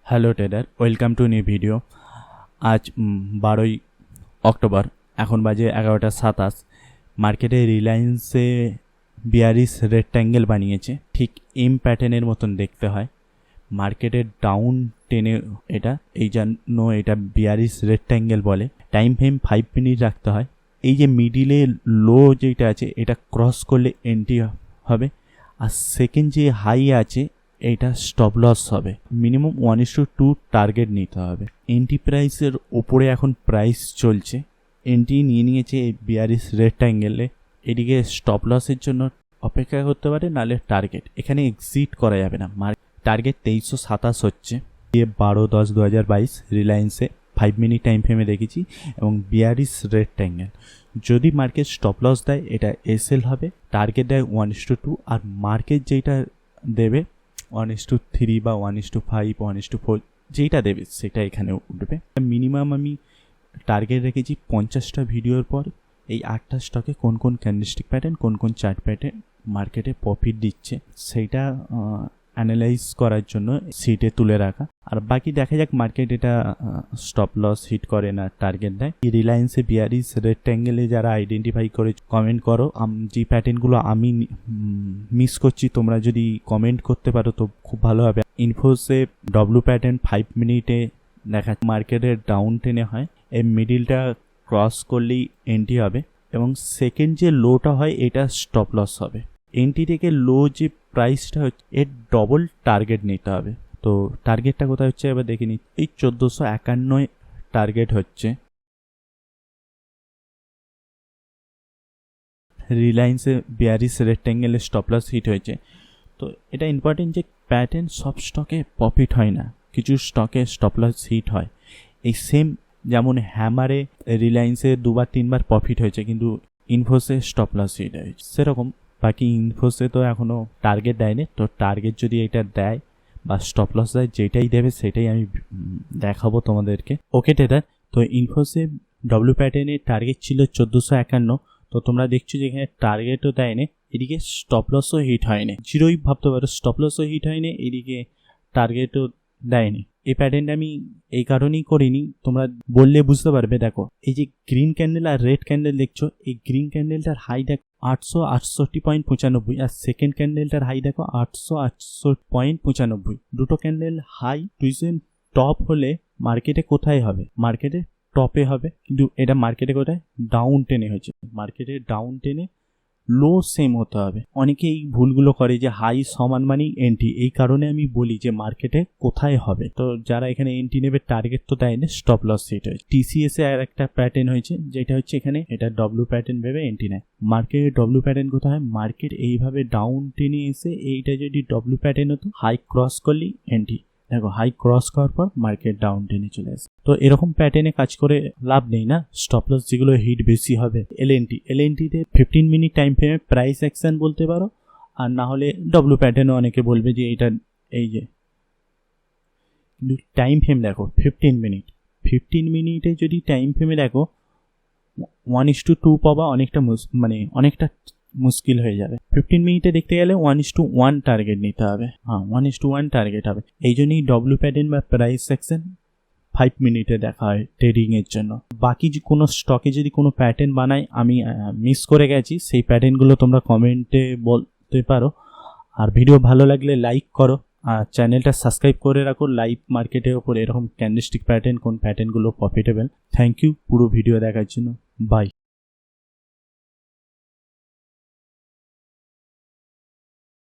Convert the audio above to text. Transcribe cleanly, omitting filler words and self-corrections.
Hello trader, welcome to new video. আজ 12ই October, এখন বাজে 11:27। মার্কেটে রিলায়েন্সে বিয়ারিশ রেক্ট্যাঙ্গেল বানিয়েছে, ঠিক এম প্যাটার্নের মতন দেখতে হয়। মার্কেটের ডাউন টেনে এটা, এই জন্য এটা বিয়ারিশ রেক্ট্যাঙ্গেল বলে। টাইম ফ্রেম 5 মিনিট রাখতে হয়। এই যে মিডিলে লো যেটা আছে এটা ক্রস করলে এন্ট্রি হবে, আর সেকেন্ড যে হাই আছে এটা স্টপ লস হবে। মিনিমাম 1:2 টার্গেট নিতে হবে। এন্ট্রি প্রাইসের ওপরে এখন প্রাইস চলছে, এন্ট্রি নিয়ে নিয়েছে এই বিয়ারিশ রেক্ট্যাঙ্গেলে। এদিকে স্টপ লসের জন্য অপেক্ষা করতে পারে, নাহলে টার্গেট এখানে এক্সিট করা যাবে না। টার্গেট 2327 হচ্ছে। 12/10/2022 রিলায়েন্সে 5 মিনিট টাইম ফ্রেমে দেখেছি, এবং বিয়ারিশ রেক্ট্যাঙ্গেল। যদি মার্কেট স্টপ লস দেয় এটা এসএল হবে, টার্গেট দেয় 1:2, আর মার্কেট যেটা দেবে 1:3 বা 1:5, 1:4 যেইটা দেবে সেটা এখানে উঠবে। মিনিমাম আমি টার্গেট রেখেছি 50টা ভিডিওর পর এই 8টা স্টকে কোন কোন ক্যান্ডেলস্টিক প্যাটার্ন, কোন কোন চার্ট প্যাটার্ন মার্কেটে প্রফিট দিচ্ছে সেইটা অ্যানালাইজ করার জন্য সিটে তুলে রাখা। আর বাকি দেখা যাক মার্কেট এটা স্টপ লস হিট করে না টার্গেট দেয়। এই রিলায়েন্সে বিয়ারিশ রেক্ট্যাঙ্গেলে যারা আইডেন্টিফাই করে কমেন্ট করো। যে প্যাটার্নগুলো আমি মিস করছি তোমরা যদি কমেন্ট করতে পারো তো খুব ভালো হবে। ইনফোসে ডব্লু প্যাটার্ন 5 মিনিটে দেখা মার্কেটের ডাউন টেনে হয়, এই মিডিলটা ক্রস করলেই এন্ট্রি হবে, এবং সেকেন্ড যে লোটা হয় এটা স্টপ লস হবে। এন্ট্রি থেকে লো যে প্রাইসটা হচ্ছে এর ডবল টার্গেট নিতে হবে। তো টার্গেটটা কোথায় হচ্ছে এবার দেখে নিই। এই 1451 টার্গেট হচ্ছে। রিলায়েন্সে বিয়ারিশ রেক্ট্যাঙ্গেলের স্টপ লস হিট হয়েছে। তো এটা ইম্পর্টেন্ট যে প্যাটার্ন সব স্টকে প্রফিট হয় না, কিছু স্টকে স্টপ লস হিট হয়। এই সেম যেমন হ্যামারে রিলায়েন্সে 2-3বার প্রফিট হয়েছে, কিন্তু ইনফোসে স্টপ লস হিট হয়েছে সেরকম। বাকি ইনফোসে তো এখনও টার্গেট দেয়নি, তো টার্গেট যদি এটা দেয় বা স্টপ লস দেয়, যেটাই দেবে সেটাই আমি দেখাবো তোমাদেরকে। ওকে ট্রেডার, তো ইনফোসে ডব্লিউ প্যাটার্নের টার্গেট ছিল 1451। তো তোমরা দেখছো যে এখানে টার্গেটও দেয়নি, এদিকে স্টপ লসও হিট হয়নি। জিরোই ভাবতে পারো, স্টপ লসও হিট হয়নি, এদিকে টার্গেটও দেয়নি। এই প্যাটার্নটা আমি এই কারণেই করিনি, তোমরা বললে বুঝতে পারবে। দেখো এই যে গ্রিন ক্যান্ডেল আর রেড ক্যান্ডেল দেখছো, এই গ্রিন ক্যান্ডেলটার হাই দেখো 868.95, আর সেকেন্ড ক্যান্ডেলটার হাই দেখো 868.95। দুটো ক্যান্ডেল হাই টুইজেন টপ হলে মার্কেটে কোথায় হবে? মার্কেটে টপে হবে, কিন্তু এটা মার্কেটে কোথায়? ডাউন টেনে হয়েছে। মার্কেটে ডাউন টেনে লো সেম হতে হবে। অনেকে এই ভুলগুলো করে যে হাই সমান মানেই এন্ট্রি, এই কারণে আমি বলি যে মার্কেটে কোথায় হবে। তো যারা এখানে এন্ট্রি নেবে টার্গেট তো দেয় না, স্টপ লস হিট হয়েছে। টিসিএস এ আর একটা প্যাটার্ন হয়েছে, যেটা হচ্ছে এখানে এটা ডব্লু প্যাটার্ন ভেবে এন্ট্রি নেয়। মার্কেটে ডব্লু প্যাটার্ন কোথায় হয়? মার্কেট এইভাবে ডাউন টেনে এসে এইটা যদি ডব্লু প্যাটার্ন হতো, হাই ক্রস করলেই এন্ট্রি। দেখো হাই ক্রস করার পর মার্কেট ডাউন টেনে চলে আসে। তো এরকম প্যাটার্নে কাজ করে লাভ নেই না। স্টপ লস যেগুলো হিট বেশি হবে, এলএনটিতে 15 মিনিট টাইম ফ্রেমে প্রাইস অ্যাকশন বলতে পারো, আর না হলে ডব্লু প্যাটার্নে অনেকে বলবে যে এটা এই যে, কিন্তু টাইম ফ্রেম দেখো 15 মিনিটে যদি টাইম ফ্রেমে দেখো 1:2 পাবা অনেকটা মুশকিল হয়ে যাবে। 15 মিনিটে দেখতে গেলে 1:1 টার্গেট নিতে হবে। 1:1 টার্গেট হবে। এই জন্যই ডব্লু প্যাটার্ন বা প্রাইস সেকশন 5 মিনিটে দেখা হয় ট্রেডিং এর জন্য। বাকি কোনো স্টকে যদি কোনো প্যাটার্ন বানায়, আমি মিস করে গেছি, সেই প্যাটার্নগুলো তোমরা কমেন্টে বলতে পারো। আর ভিডিও ভালো লাগলে লাইক করো, আর চ্যানেলটা সাবস্ক্রাইব করে রাখো। লাইভ মার্কেটের ওপর এরকম ক্যান্ডেলস্টিক প্যাটার্ন, কোন প্যাটার্নগুলো প্রফিটেবল। থ্যাংক ইউ পুরো ভিডিও দেখার জন্য। বাই।